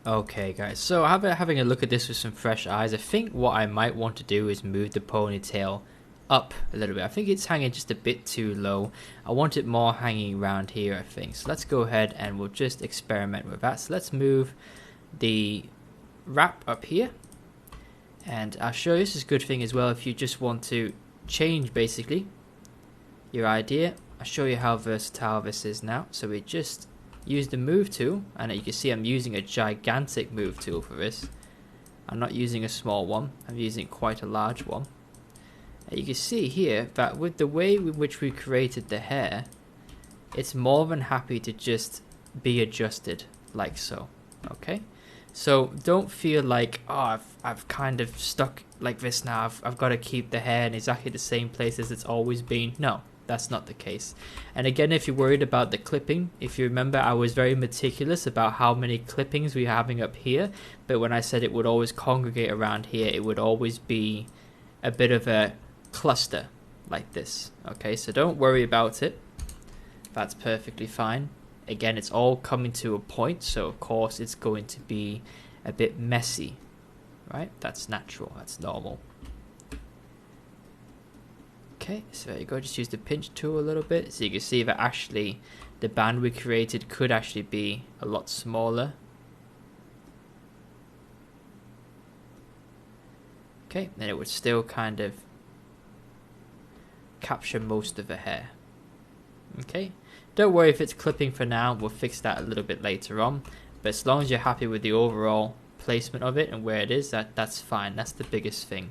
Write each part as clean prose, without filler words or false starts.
Okay guys, so having a look at this with some fresh eyes, I think what I might want to do is move the ponytail up a little bit. I think it's hanging just a bit too low. I want it more hanging around here, I think. So let's go ahead and we'll just experiment with that. So let's move the wrap up here. And I'll show you, this is a good thing as well if you just want to change basically your idea. I'll show you how versatile this is now. So we just use the move tool, and you can see I'm using a gigantic move tool for this. I'm not using a small one, I'm using quite a large one. And you can see here that with the way in which we created the hair, it's more than happy to just be adjusted like so. Okay, so don't feel like, oh, I've kind of stuck like this now, I've got to keep the hair in exactly the same place as it's always been. No, that's not the case. And again, if you're worried about the clipping, if you remember, I was very meticulous about how many clippings we're having up here, but when I said it would always congregate around here, it would always be a bit of a cluster like this. Okay, so don't worry about it, that's perfectly fine. Again, it's all coming to a point, so of course it's going to be a bit messy, right? That's natural, that's normal. Okay, so there you go, just use the pinch tool a little bit, so you can see that actually the band we created could actually be a lot smaller. Okay, then it would still kind of capture most of the hair. Okay, don't worry if it's clipping for now, we'll fix that a little bit later on, but as long as you're happy with the overall placement of it and where it is, that's fine, that's the biggest thing.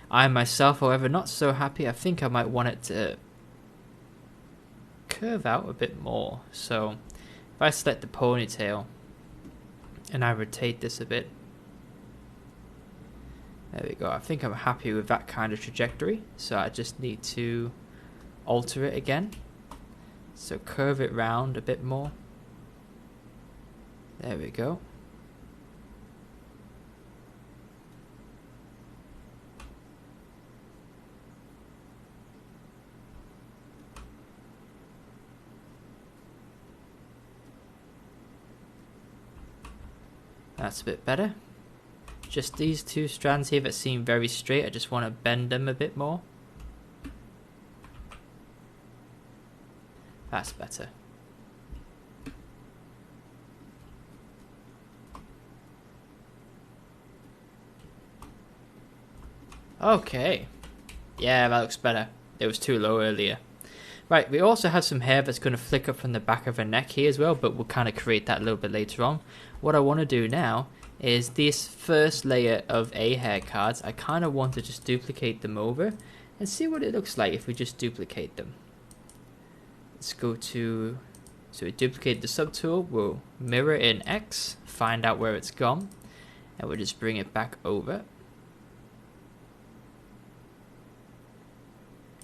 I myself, however, not so happy. I think I might want it to curve out a bit more. So if I select the ponytail and I rotate this a bit, there we go. I think I'm happy with that kind of trajectory. So I just need to alter it again. So curve it round a bit more. There we go. That's a bit better. Just these two strands here that seem very straight, I just want to bend them a bit more. That's better. Okay. Yeah, that looks better. It was too low earlier. Right, we also have some hair that's going to flick up from the back of her neck here as well, but we'll kind of create that a little bit later on. What I want to do now is this first layer of A hair cards, I kind of want to just duplicate them over and see what it looks like if we just duplicate them. Let's go to, so we duplicate the subtool, we'll mirror in X, find out where it's gone, and we'll just bring it back over.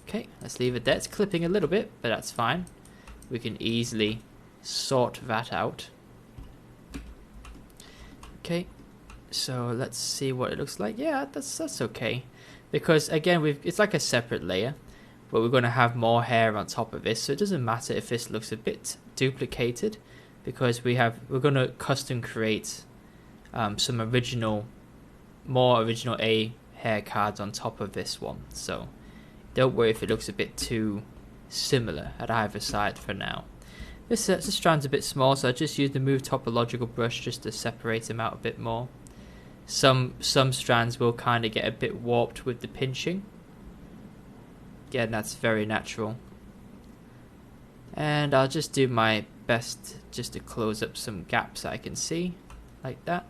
Okay, let's leave it there. It's clipping a little bit, but that's fine. We can easily sort that out. Okay, so let's see what it looks like. Yeah, that's okay. Because again, it's like a separate layer, but we're going to have more hair on top of this, so it doesn't matter if this looks a bit duplicated, because we're going to custom create some more original A hair cards on top of this one. So don't worry if it looks a bit too similar at either side for now. This strand's a bit small, so I just use the Move Topological brush just to separate them out a bit more. Some strands will kind of get a bit warped with the pinching. Again, that's very natural. And I'll just do my best just to close up some gaps I can see, like that.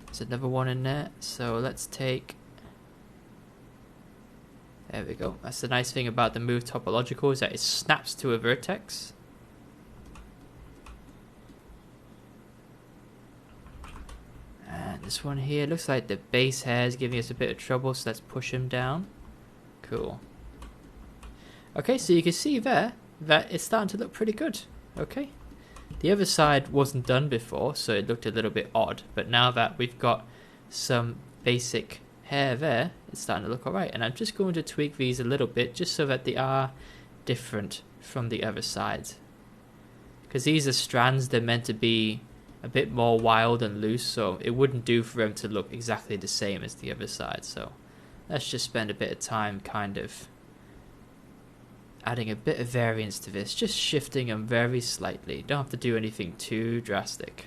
There's another one in there, so let's take... There we go. That's the nice thing about the Move Topological, is that it snaps to a vertex. And this one here, looks like the base hair is giving us a bit of trouble, so let's push him down. Cool. Okay, so you can see there that it's starting to look pretty good. Okay. The other side wasn't done before, so it looked a little bit odd, but now that we've got some basic hair there, it's starting to look alright. And I'm just going to tweak these a little bit just so that they are different from the other side, because these are strands, they're meant to be a bit more wild and loose, so it wouldn't do for them to look exactly the same as the other side. So let's just spend a bit of time kind of adding a bit of variance to this, just shifting them very slightly. Don't have to do anything too drastic.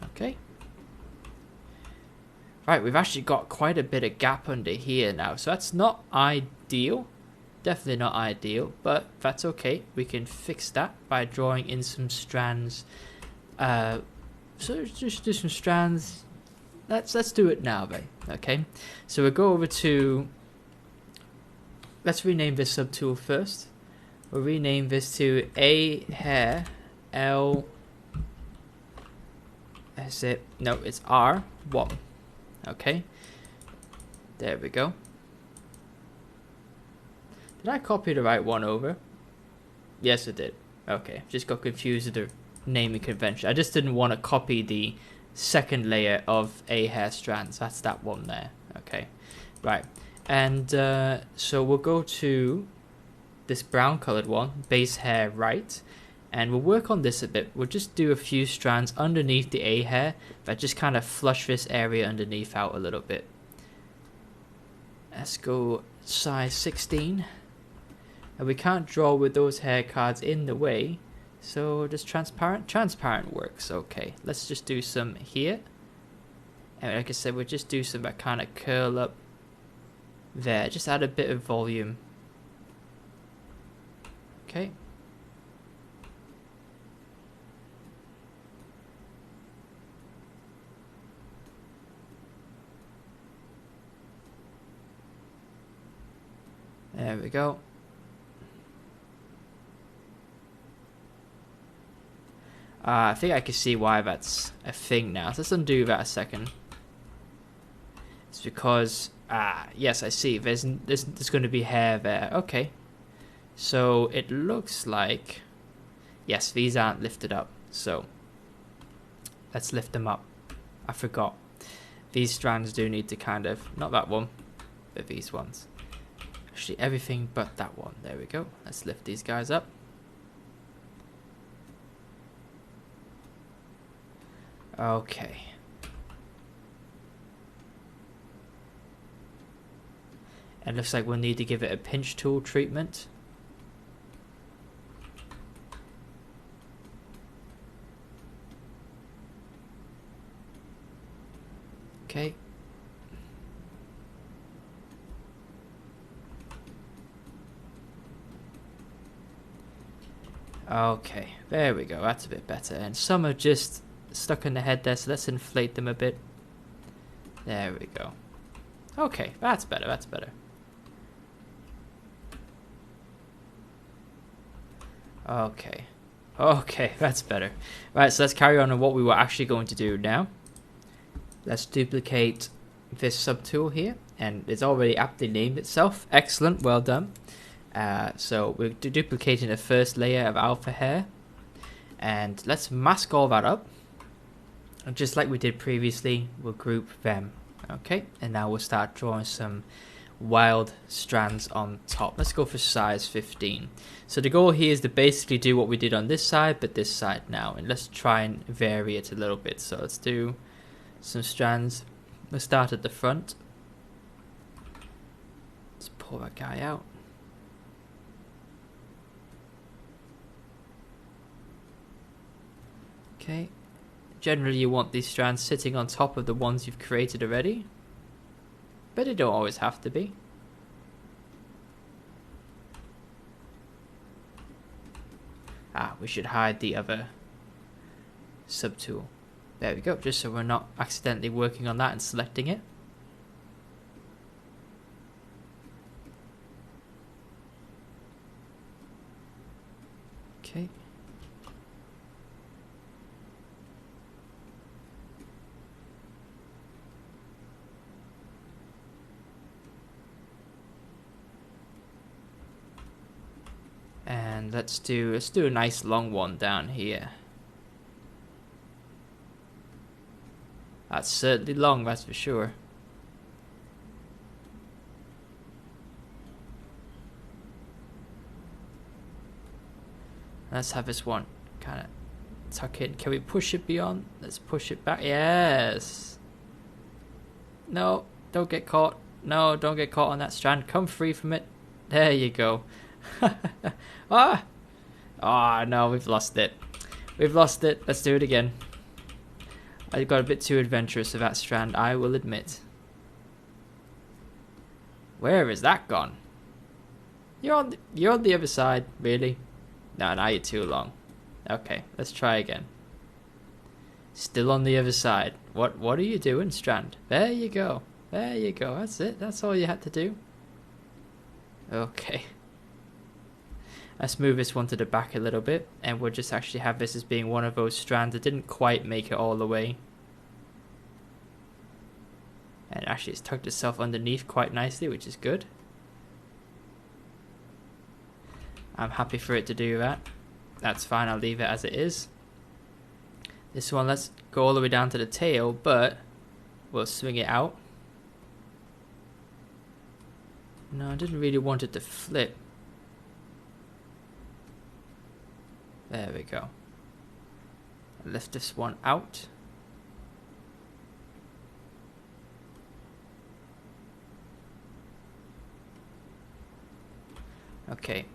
Okay. Right, we've actually got quite a bit of gap under here now, so that's not ideal. Definitely not ideal, but that's okay. We can fix that by drawing in some strands. So just do some strands. Let's do it now, babe. Okay. So we'll go over to. Let's rename this subtool first. We'll rename this to A hair L. Is it? No, it's R1. Okay. There we go. Did I copy the right one over? Yes, I did. Okay, just got confused with the naming convention. I just didn't want to copy the second layer of A hair strands. That's that one there. Okay, right. And so we'll go to this brown colored one, base hair right. And we'll work on this a bit. We'll just do a few strands underneath the A hair that just kind of flush this area underneath out a little bit. Let's go size 16. And we can't draw with those hair cards in the way. So just transparent? Transparent works. Okay, let's just do some here. And like I said, we'll just do some that kind of curl up there. Just add a bit of volume. Okay. There we go. I think I can see why that's a thing now. So let's undo that a second. It's because, yes, I see. There's going to be hair there. Okay. So it looks like, yes, these aren't lifted up. So let's lift them up. I forgot. These strands do need to kind of, not that one, but these ones. Actually, everything but that one. There we go. Let's lift these guys up. Okay. It looks like we'll need to give it a pinch tool treatment. Okay. Okay, there we go. That's a bit better. And some are just stuck in the head there, so let's inflate them a bit. There we go. Okay, that's better. That's better. Okay. Okay, that's better. Right, so let's carry on what we were actually going to do now. Let's duplicate this subtool here, and it's already aptly named itself. Excellent, well done. So we're duplicating the first layer of alpha hair, and let's mask all that up. And just like we did previously, we'll group them. Okay, and now we'll start drawing some wild strands on top. Let's go for size 15. So the goal here is to basically do what we did on this side, but this side now, and let's try and vary it a little bit. So let's do some strands. Let's start at the front. Let's pull that guy out. Okay. Generally you want these strands sitting on top of the ones you've created already, but they don't always have to be. We should hide the other subtool. There we go, just so we're not accidentally working on that and selecting it. Okay. And let's do a nice long one down here. That's certainly long, that's for sure. Let's have this one kind of tuck in. Can we push it beyond? Let's push it back. Yes. No, don't get caught. No, don't get caught on that strand. Come free from it. There you go. Ah! Ah, no, we've lost it. We've lost it. Let's do it again. I got a bit too adventurous with that strand, I will admit. Where is that gone? You're on the other side, really? No, now you're too long. Okay, let's try again. Still on the other side. What are you doing, strand? There you go. There you go. That's it. That's all you had to do. Okay. Let's move this one to the back a little bit, and we'll just actually have this as being one of those strands that didn't quite make it all the way. And actually it's tucked itself underneath quite nicely, which is good. I'm happy for it to do that. That's fine, I'll leave it as it is. This one, let's go all the way down to the tail, but we'll swing it out. No, I didn't really want it to flip. There we go. Lift this one out. Okay.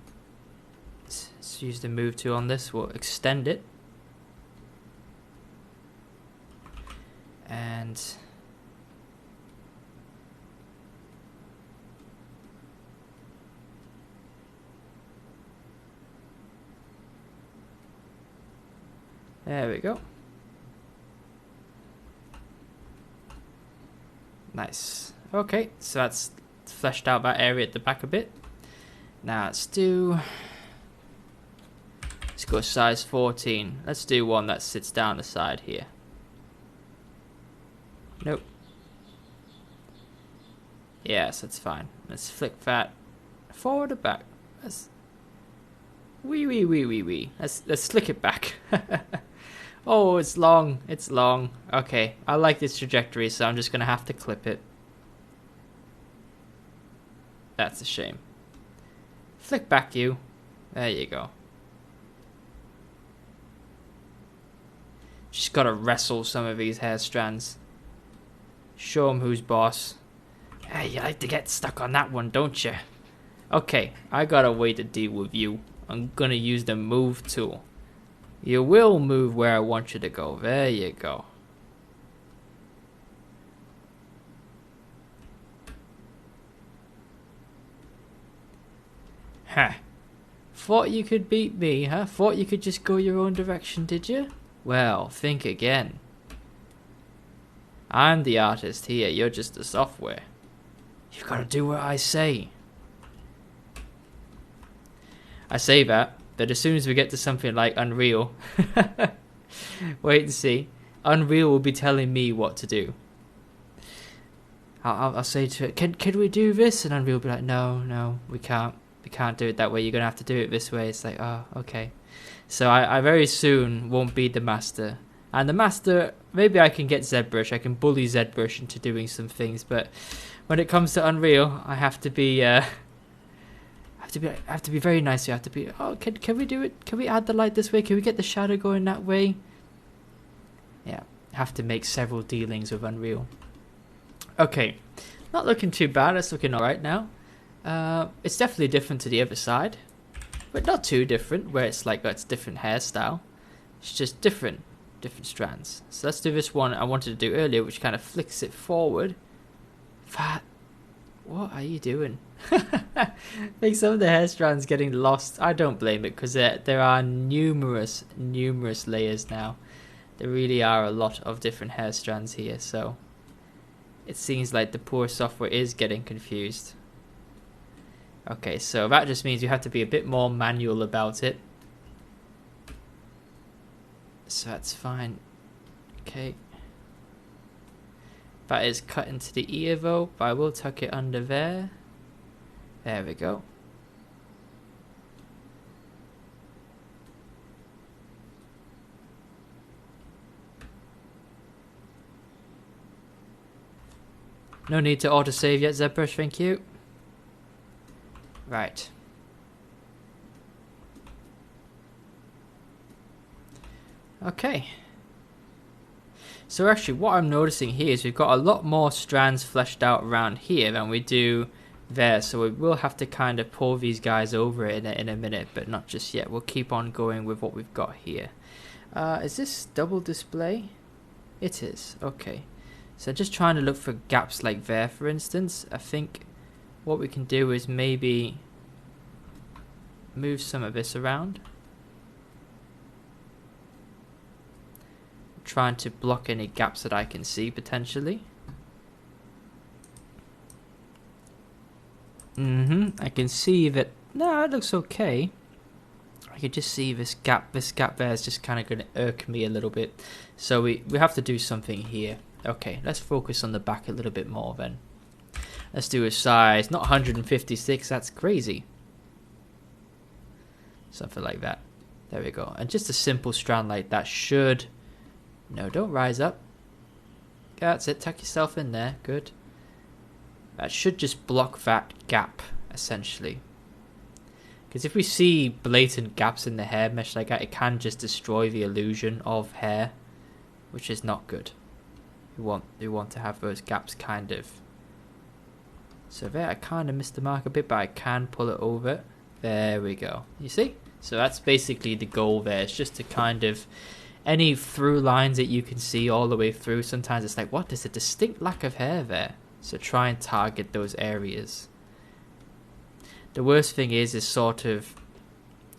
Let's use the move tool on this. We'll extend it. And there we go. Nice. Okay, so that's fleshed out that area at the back a bit. Now let's go size 14. Let's do one that sits down the side here. Nope. Yes, that's fine. Let's flick that forward or back. Let's Let's flick it back. Oh, it's long. It's long. Okay, I like this trajectory, so I'm just gonna have to clip it. That's a shame. Flick back, you. There you go. Just gotta wrestle some of these hair strands. Show them who's boss. Hey, you like to get stuck on that one, don't you? Okay, I got a way to deal with you. I'm gonna use the move tool. You will move where I want you to go. There you go. Huh. Thought you could beat me, huh? Thought you could just go your own direction, did you? Well, think again. I'm the artist here, you're just the software. You've got to do what I say. I say that, but as soon as we get to something like Unreal, wait and see, Unreal will be telling me what to do. I'll say to it, can we do this? And Unreal will be like, no, we can't. We can't do it that way. You're going to have to do it this way. It's like, oh, okay. So I very soon won't be the master. And the master, maybe I can get ZBrush. I can bully ZBrush into doing some things. But when it comes to Unreal, I have to be... I have to be very nice. You have to be. Oh, can we do it? Can we add the light this way? Can we get the shadow going that way? Yeah, have to make several dealings with Unreal. Okay, not looking too bad. It's looking all right now. It's definitely different to the other side, but not too different. Where it's like it's different hairstyle. It's just different strands. So let's do this one I wanted to do earlier, which kind of flicks it forward. What are you doing? I think some of the hair strands getting lost. I don't blame it, because there are numerous layers now. There really are a lot of different hair strands here, so it seems like the poor software is getting confused. Okay, so that just means you have to be a bit more manual about it. So that's fine. Okay. That is cut into the ear though, but I will tuck it under there. There we go. No need to autosave yet, ZBrush, thank you. Right. Okay. So actually what I'm noticing here is we've got a lot more strands fleshed out around here than we do there. So we will have to kind of pull these guys over in a minute, but not just yet. We'll keep on going with what we've got here. Is this double display? It is. Okay. So just trying to look for gaps like there, for instance. I think what we can do is maybe move some of this around. Trying to block any gaps that I can see potentially. I can see that. No, it looks okay. I can just see this gap. This gap there is just kind of going to irk me a little bit. So we have to do something here. Okay, let's focus on the back a little bit more then. Let's do a size, not 156, that's crazy. Something like that. There we go. And just a simple strand like that should... No, don't rise up. That's it, tuck yourself in there, good. That should just block that gap, essentially. Because if we see blatant gaps in the hair mesh like that, it can just destroy the illusion of hair, which is not good. We want to have those gaps kind of... So there, I kind of missed the mark a bit, but I can pull it over. There we go. You see? So that's basically the goal there. It's just to kind of... Any through lines that you can see all the way through, sometimes it's like, what? There's a distinct lack of hair there. So try and target those areas. The worst thing is sort of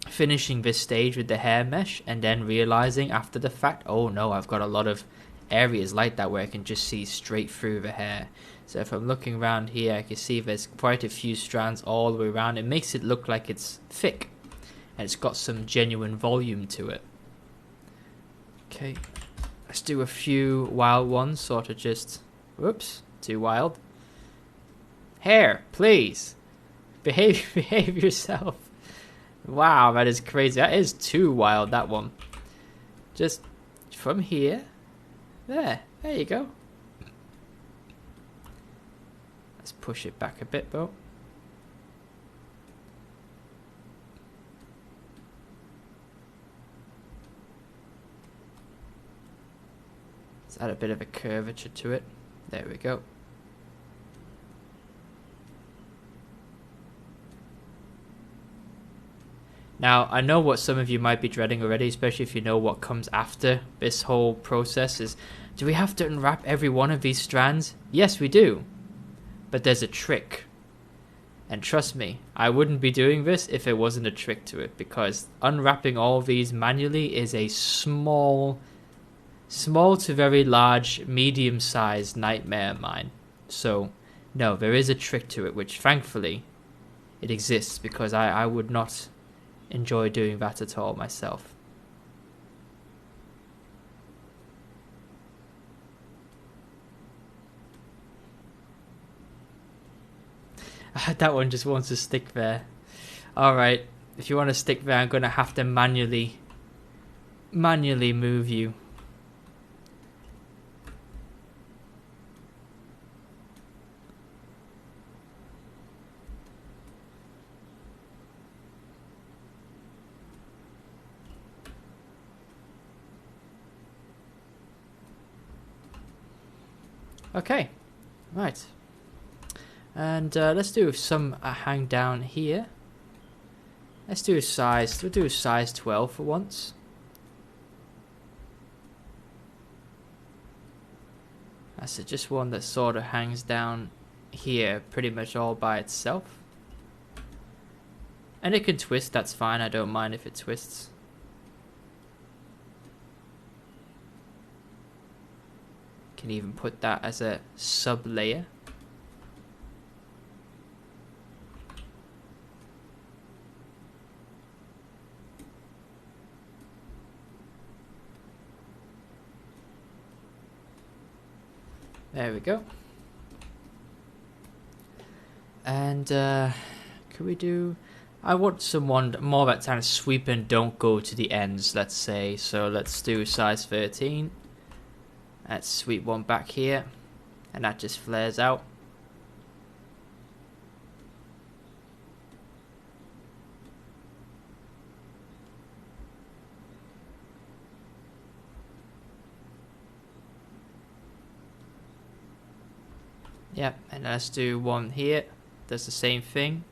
finishing this stage with the hair mesh and then realizing after the fact, oh no, I've got a lot of areas like that where I can just see straight through the hair. So if I'm looking around here, I can see there's quite a few strands all the way around. It makes it look like it's thick and it's got some genuine volume to it. Okay, let's do a few wild ones, sort of just, whoops, too wild. Hair, please, behave yourself. Wow, that is crazy. That is too wild, that one. Just from here, there you go. Let's push it back a bit though. Let's add a bit of a curvature to it. There we go. Now, I know what some of you might be dreading already, especially if you know what comes after this whole process is, do we have to unwrap every one of these strands? Yes, we do. But there's a trick. And trust me, I wouldn't be doing this if there wasn't a trick to it, because unwrapping all of these manually is a small to very large, medium-sized nightmare of mine. So, no, there is a trick to it, which thankfully it exists, because I would not enjoy doing that at all myself. That one just wants to stick there. Alright, if you want to stick there, I'm going to have to manually move you. Okay, right. And let's do some hang down here. Let's do a size. We'll do a size 12 for once. That's just one that sort of hangs down here pretty much all by itself. And it can twist, that's fine. I don't mind if it twists. Can even put that as a sub layer. There we go. And could we do... I want someone more that kind of sweep and don't go to the ends, let's say. So let's do size 13. Let's sweep one back here. And that just flares out. Yep, and let's do one here. Does the same thing.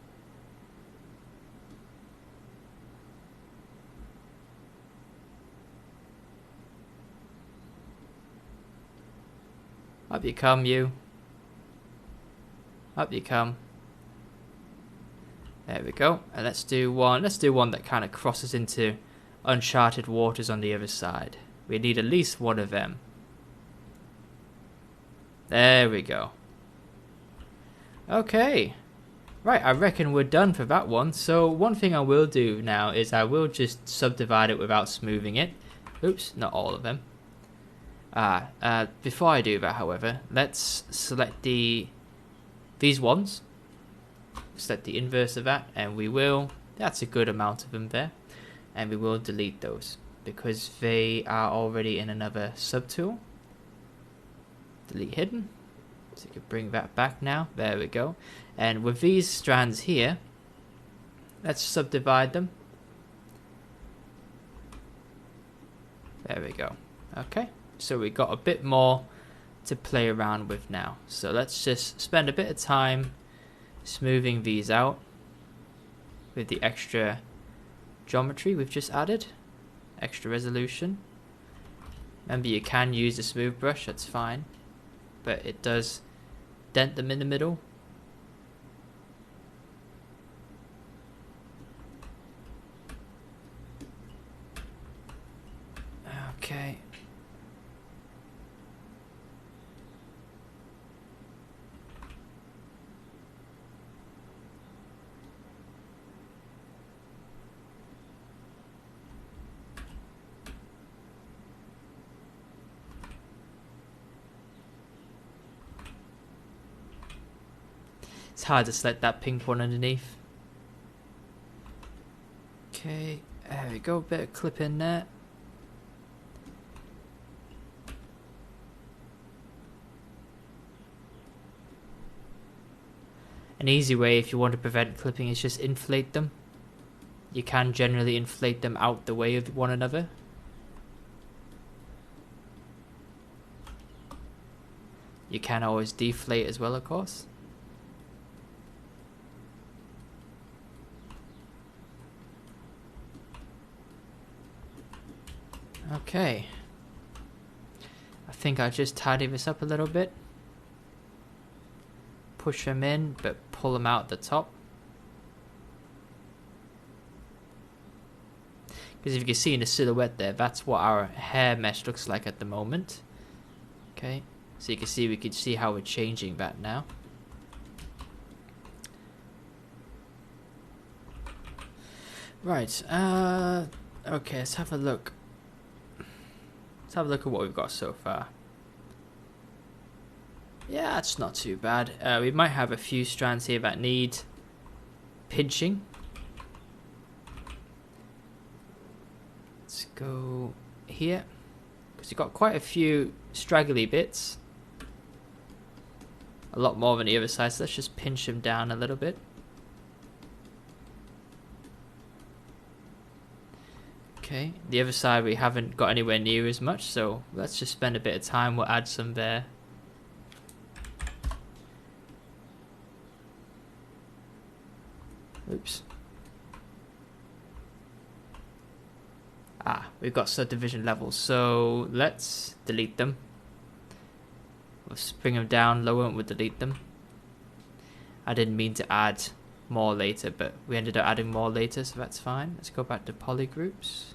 Up you come, you. Up you come. There we go. And let's do one that kind of crosses into uncharted waters on the other side. We need at least one of them. There we go. Okay. Right, I reckon we're done for that one. So one thing I will do now is I will just subdivide it without smoothing it. Oops, not all of them. Before I do that, however, let's select these ones. Select the inverse of that, and we will, that's a good amount of them there, and we will delete those because they are already in another subtool. Delete hidden. So you can bring that back now. There we go. And with these strands here, let's subdivide them. There we go. Okay. So we got a bit more to play around with now. So let's just spend a bit of time smoothing these out with the extra geometry we've just added. Extra resolution. Remember, you can use a smooth brush, that's fine. But it does dent them in the middle. Okay. It's hard to select that pink one underneath. Okay, there we go, bit of clip in there. An easy way if you want to prevent clipping is just inflate them. You can generally inflate them out the way of one another. You can always deflate as well, of course. Okay. I think I'll just tidy this up a little bit. Push them in, but pull them out the top. Because if you can see in the silhouette there, that's what our hair mesh looks like at the moment. Okay, so you can see how we're changing that now. Right, okay, let's have a look. Let's have a look at what we've got so far. Yeah, it's not too bad. We might have a few strands here that need pinching. Let's go here, because you've got quite a few straggly bits. A lot more than the other side, so let's just pinch them down a little bit. Okay, the other side we haven't got anywhere near as much, so let's just spend a bit of time. We'll add some there. Oops. We've got subdivision levels, so let's delete them. We'll bring them down, lower, and we'll delete them. I didn't mean to add more later, but we ended up adding more later, so that's fine. Let's go back to polygroups.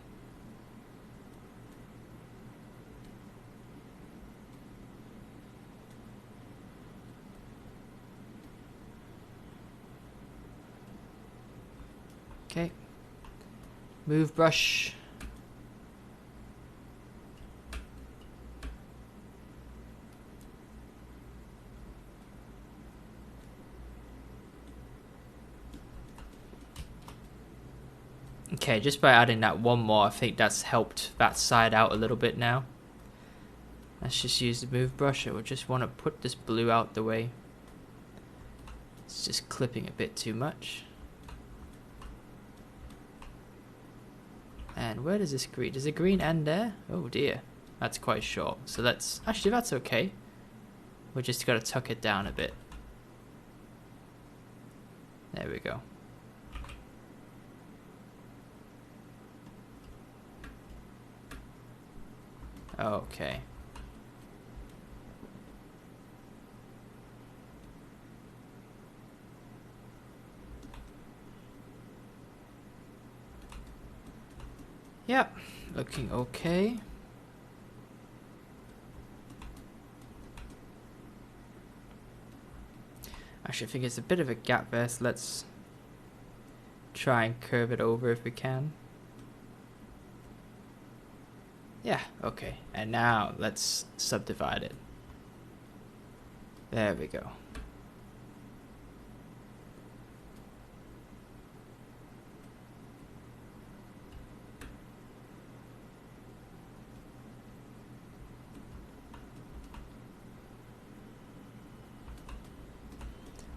Okay. Move brush. Okay, just by adding that one more, I think that's helped that side out a little bit now. Let's just use the move brush. I would just want to put this blue out the way. It's just clipping a bit too much. And where does this green? Does the green end there? Oh dear, that's quite short. So let's, actually that's okay. We just gotta tuck it down a bit. There we go. Okay. Yep, looking okay. Actually, I think it's a bit of a gap there, so let's try and curve it over if we can. Yeah, okay. And now let's subdivide it. There we go.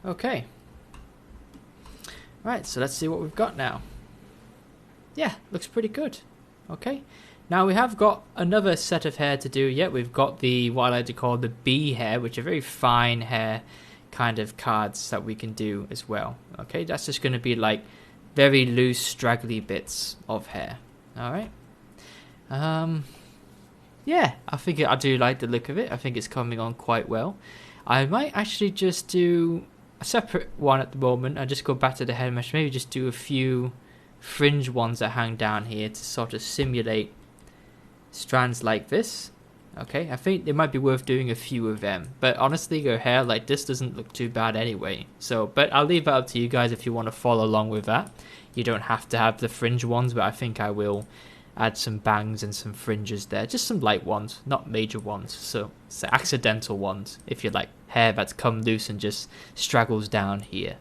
Okay. Right, so let's see what we've got now. Yeah, looks pretty good. Okay. Now we have got another set of hair to do yet. We've got the, what I like to call the bee hair, which are very fine hair kind of cards that we can do as well. Okay, that's just going to be like very loose, straggly bits of hair. Alright. Yeah, I think I do like the look of it. I think it's coming on quite well. I might actually just do a separate one at the moment. I'll just go back to the head mesh, maybe just do a few fringe ones that hang down here to sort of simulate strands like this. Okay, I think it might be worth doing a few of them, but honestly your hair like this doesn't look too bad anyway. So, but I'll leave that up to you guys if you want to follow along with that. You don't have to have the fringe ones, but I think I will add some bangs and some fringes there, just some light ones, not major ones, so accidental ones if you like hair that's come loose and just straggles down here.